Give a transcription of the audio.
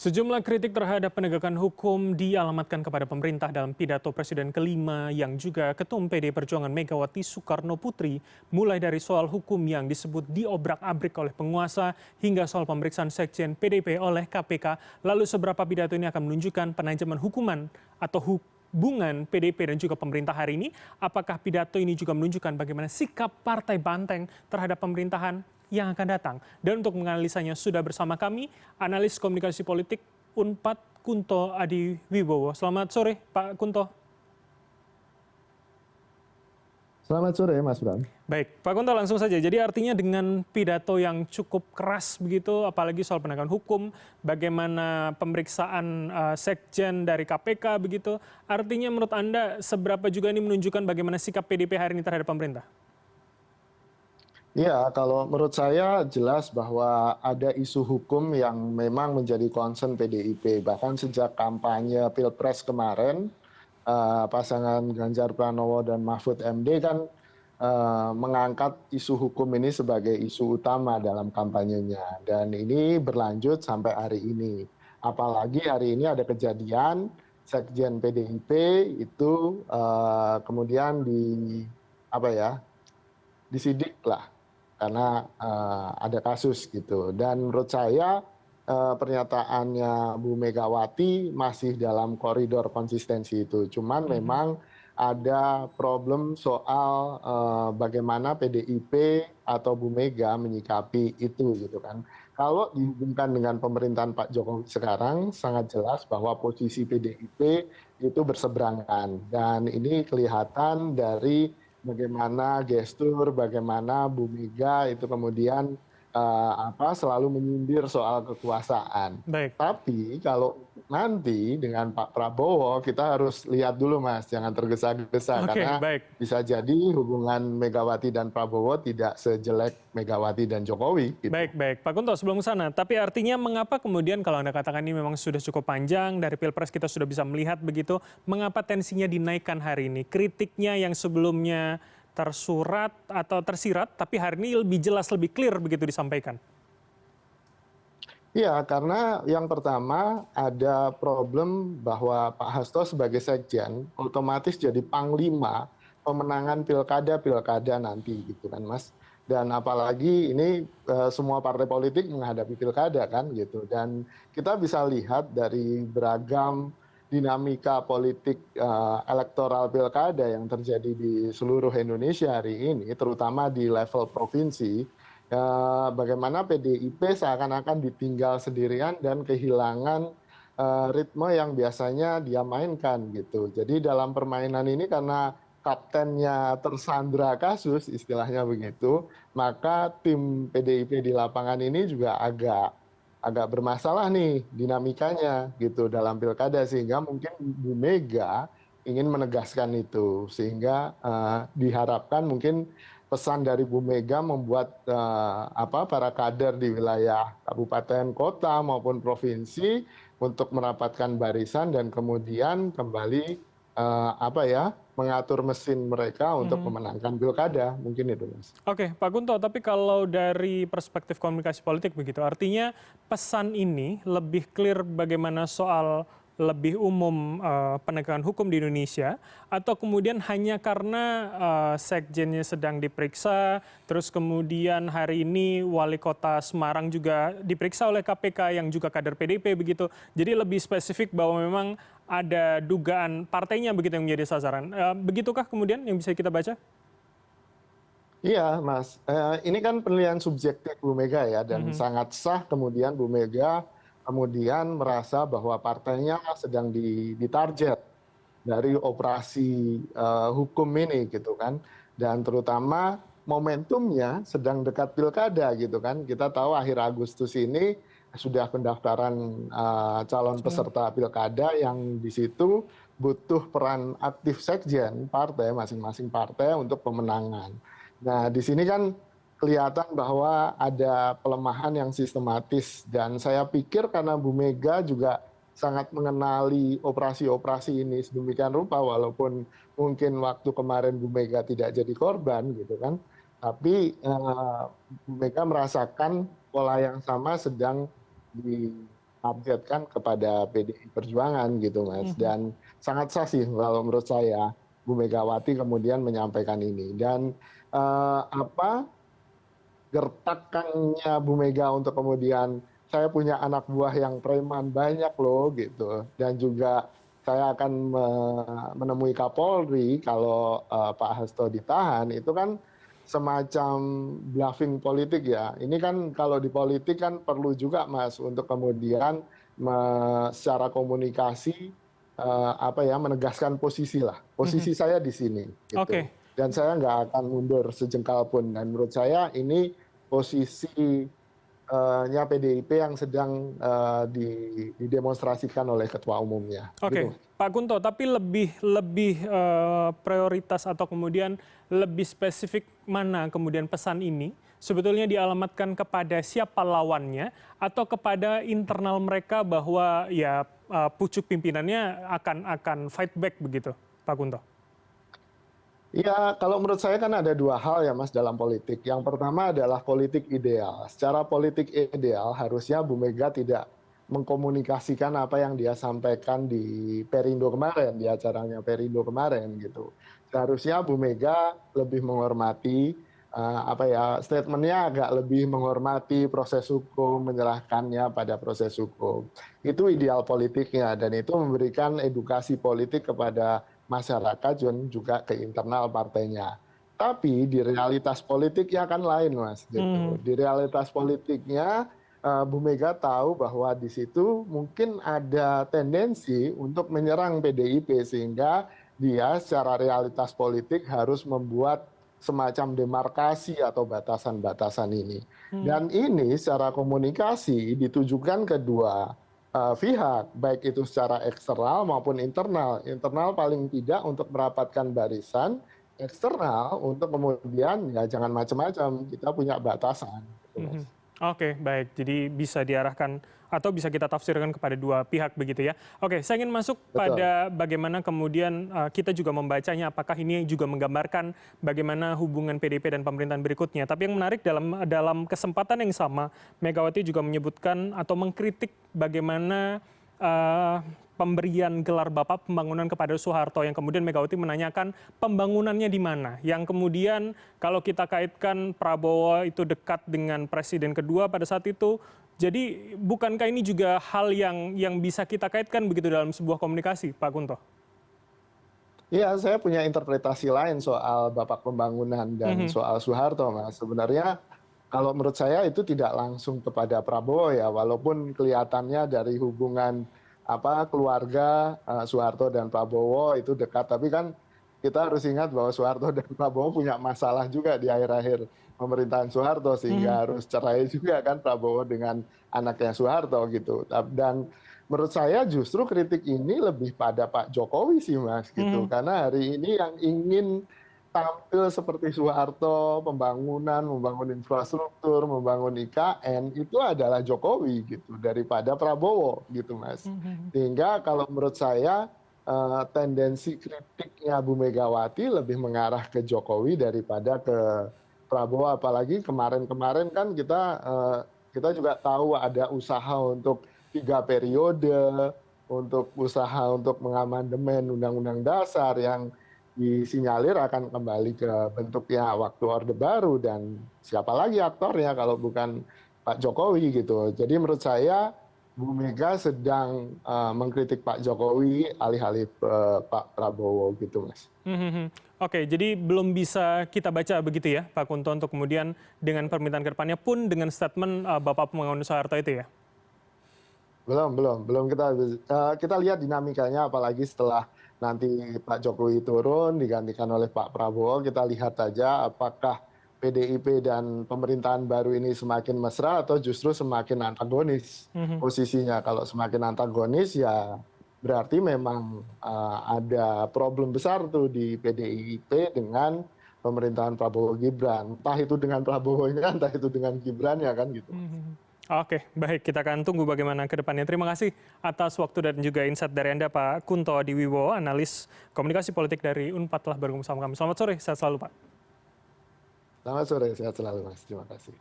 Sejumlah kritik terhadap penegakan hukum dialamatkan kepada pemerintah dalam pidato Presiden kelima yang juga Ketum PD Perjuangan Megawati Soekarno Putri, mulai dari soal hukum yang disebut diobrak-abrik oleh penguasa hingga soal pemeriksaan Sekjen PDIP oleh KPK. Lalu seberapa pidato ini akan menunjukkan penajaman hukuman atau hubungan PDIP dan juga pemerintah hari ini? Apakah pidato ini juga menunjukkan bagaimana sikap Partai Banteng terhadap pemerintahan yang akan datang? Dan untuk menganalisanya sudah bersama kami, analis komunikasi politik Unpad Kunto Adiwibowo. Selamat sore Pak Kunto. Selamat sore Mas Bram. Baik, Pak Kunto langsung saja. Jadi artinya dengan pidato yang cukup keras begitu, apalagi soal penegakan hukum, bagaimana pemeriksaan sekjen dari KPK begitu, artinya menurut Anda seberapa juga ini menunjukkan bagaimana sikap PDIP hari ini terhadap pemerintah? Ya, kalau menurut saya jelas bahwa ada isu hukum yang memang menjadi concern PDIP. Bahkan sejak kampanye Pilpres kemarin, pasangan Ganjar Pranowo dan Mahfud MD kan mengangkat isu hukum ini sebagai isu utama dalam kampanyenya. Dan ini berlanjut sampai hari ini. Apalagi hari ini ada kejadian Sekjen PDIP itu kemudian apa ya, disidik lah karena ada kasus gitu. Dan menurut saya pernyataannya Bu Megawati masih dalam koridor konsistensi itu. Cuman memang ada problem soal bagaimana PDIP atau Bu Mega menyikapi itu gitu kan. Kalau dihubungkan dengan pemerintahan Pak Jokowi sekarang sangat jelas bahwa posisi PDIP itu berseberangan, dan ini kelihatan dari bagaimana gestur, bagaimana Bu Mega itu kemudian selalu menyindir soal kekuasaan. Baik. Tapi kalau nanti dengan Pak Prabowo kita harus lihat dulu Mas, jangan tergesa-gesa Oke, karena baik. bisa jadi hubungan Megawati dan Prabowo tidak sejelek Megawati dan Jokowi gitu. Baik, baik. Pak Kunto, sebelum ke sana, tapi artinya mengapa kemudian kalau Anda katakan ini memang sudah cukup panjang, dari Pilpres kita sudah bisa melihat begitu, mengapa tensinya dinaikkan hari ini? Kritiknya yang sebelumnya tersurat atau tersirat, tapi hari ini lebih jelas, lebih clear begitu disampaikan. Iya, karena yang pertama ada problem bahwa Pak Hasto sebagai sekjen otomatis jadi panglima pemenangan pilkada-pilkada nanti gitu kan Mas. Dan apalagi ini semua partai politik menghadapi pilkada kan gitu. Dan kita bisa lihat dari beragam dinamika politik elektoral pilkada yang terjadi di seluruh Indonesia hari ini, terutama di level provinsi, bagaimana PDIP seakan-akan ditinggal sendirian dan kehilangan ritme yang biasanya dia mainkan gitu. Jadi dalam permainan ini karena kaptennya tersandra kasus, istilahnya begitu, maka tim PDIP di lapangan ini juga agak bermasalah nih dinamikanya gitu dalam pilkada, sehingga mungkin Bu Mega ingin menegaskan itu, sehingga diharapkan mungkin pesan dari Bu Mega membuat para kader di wilayah kabupaten kota maupun provinsi untuk merapatkan barisan dan kemudian kembali mengatur mesin mereka untuk memenangkan pilkada, mungkin itu Mas. Oke, Pak Kunto, tapi kalau dari perspektif komunikasi politik begitu, artinya pesan ini lebih clear bagaimana soal lebih umum penegakan hukum di Indonesia, atau kemudian hanya karena sekjennya sedang diperiksa, terus kemudian hari ini wali kota Semarang juga diperiksa oleh KPK yang juga kader PDIP begitu, jadi lebih spesifik bahwa memang ada dugaan partainya begitu yang menjadi sasaran. Begitukah kemudian yang bisa kita baca? Iya, Mas. Ini kan penilaian subjektif Bu Mega ya, dan sangat sah kemudian Bu Mega kemudian merasa bahwa partainya sedang ditarget dari operasi hukum ini gitu kan. Dan terutama momentumnya sedang dekat pilkada gitu kan. Kita tahu akhir Agustus ini sudah pendaftaran calon peserta pilkada yang di situ butuh peran aktif sekjen partai, masing-masing partai untuk pemenangan. Nah, di sini kan kelihatan bahwa ada pelemahan yang sistematis, dan saya pikir karena Bu Mega juga sangat mengenali operasi-operasi ini sedemikian rupa, walaupun mungkin waktu kemarin Bu Mega tidak jadi korban gitu kan, tapi Bu Mega merasakan pola yang sama sedang menargetkan kepada PDI Perjuangan gitu Mas. Dan sangat sah sih kalau menurut saya Bu Megawati kemudian menyampaikan ini. Dan apa gertakannya Bu Mega untuk kemudian saya punya anak buah yang preman banyak loh gitu, dan juga saya akan menemui Kapolri kalau Pak Hasto ditahan, itu kan semacam bluffing politik ya. Ini kan kalau di politik kan perlu juga Mas untuk kemudian secara komunikasi apa ya, menegaskan posisi lah, posisi saya di sini gitu. Oke. Dan saya nggak akan mundur sejengkal pun. Dan menurut saya ini posisinya PDIP yang sedang didemonstrasikan oleh ketua umumnya. Oke, Gitu. Pak Kunto, tapi lebih lebih prioritas atau kemudian lebih spesifik mana kemudian pesan ini sebetulnya dialamatkan kepada siapa lawannya atau kepada internal mereka bahwa ya pucuk pimpinannya akan fight back begitu, Pak Kunto? Ya, kalau menurut saya kan ada dua hal ya Mas dalam politik. Yang pertama adalah politik ideal. Secara politik ideal harusnya Bu Mega tidak mengkomunikasikan apa yang dia sampaikan di Perindo kemarin, di acaranya Perindo kemarin gitu. Seharusnya Bu Mega lebih menghormati apa ya, statementnya agak lebih menghormati proses hukum, menyerahkannya pada proses hukum. Itu ideal politiknya dan itu memberikan edukasi politik kepada masyarakat dan juga ke internal partainya. Tapi di realitas politiknya kan lain Mas gitu. Di realitas politiknya Bu Mega tahu bahwa di situ mungkin ada tendensi untuk menyerang PDIP sehingga dia secara realitas politik harus membuat semacam demarkasi atau batasan-batasan ini. Dan ini secara komunikasi ditujukan kedua pihak, baik itu secara eksternal maupun internal. Internal paling tidak untuk merapatkan barisan, eksternal untuk kemudian ya jangan macam-macam, kita punya batasan. Gitu, Mas. Oke, baik. Jadi bisa diarahkan atau bisa kita tafsirkan kepada dua pihak begitu ya. Oke, saya ingin masuk Betul. pada bagaimana kemudian kita juga membacanya, apakah ini juga menggambarkan bagaimana hubungan PDIP dan pemerintahan berikutnya. Tapi yang menarik dalam kesempatan yang sama, Megawati juga menyebutkan atau mengkritik bagaimana pemberian gelar Bapak Pembangunan kepada Soeharto yang kemudian Megawati menanyakan pembangunannya di mana. Yang kemudian kalau kita kaitkan Prabowo itu dekat dengan presiden kedua pada saat itu. Jadi bukankah ini juga hal yang bisa kita kaitkan begitu dalam sebuah komunikasi, Pak Kunto? Iya, saya punya interpretasi lain soal Bapak Pembangunan dan soal Soeharto, Mas. Sebenarnya kalau menurut saya itu tidak langsung kepada Prabowo ya, walaupun kelihatannya dari hubungan keluarga Soeharto dan Prabowo itu dekat, tapi kan kita harus ingat bahwa Soeharto dan Prabowo punya masalah juga di akhir-akhir pemerintahan Soeharto sehingga harus cerai juga kan Prabowo dengan anaknya Soeharto gitu. Dan menurut saya justru kritik ini lebih pada Pak Jokowi sih Mas gitu, karena hari ini yang ingin tampil seperti Soeharto, membangun infrastruktur, membangun IKN, itu adalah Jokowi gitu, daripada Prabowo gitu Mas. Sehingga kalau menurut saya tendensi kritiknya Bu Megawati lebih mengarah ke Jokowi daripada ke Prabowo, apalagi kemarin-kemarin kan kita juga tahu ada usaha untuk 3 periode, untuk usaha untuk mengamandemen Undang-Undang Dasar yang disinyalir akan kembali ke bentuknya waktu Orde Baru, dan siapa lagi aktornya kalau bukan Pak Jokowi gitu. Jadi menurut saya Bu Mega sedang mengkritik Pak Jokowi alih-alih Pak Prabowo gitu Mas. Oke, jadi belum bisa kita baca begitu ya Pak Kunto untuk kemudian dengan permintaan ke depannya pun dengan statement Bapak Pembangunan Soeharto itu ya? Belum kita lihat dinamikanya, apalagi setelah nanti Pak Jokowi turun digantikan oleh Pak Prabowo, kita lihat saja apakah PDIP dan pemerintahan baru ini semakin mesra atau justru semakin antagonis posisinya. Kalau semakin antagonis ya berarti memang ada problem besar tuh di PDIP dengan pemerintahan Prabowo Gibran. Entah itu dengan Prabowo-nya, entah itu dengan Gibran ya kan gitu. Oke, baik. Kita akan tunggu bagaimana ke depannya. Terima kasih atas waktu dan juga insight dari Anda, Pak Kunto Adiwibowo, analis komunikasi politik dari Unpad telah bergabung sama kami. Selamat sore, sehat selalu, Pak. Selamat sore, sehat selalu Mas. Terima kasih.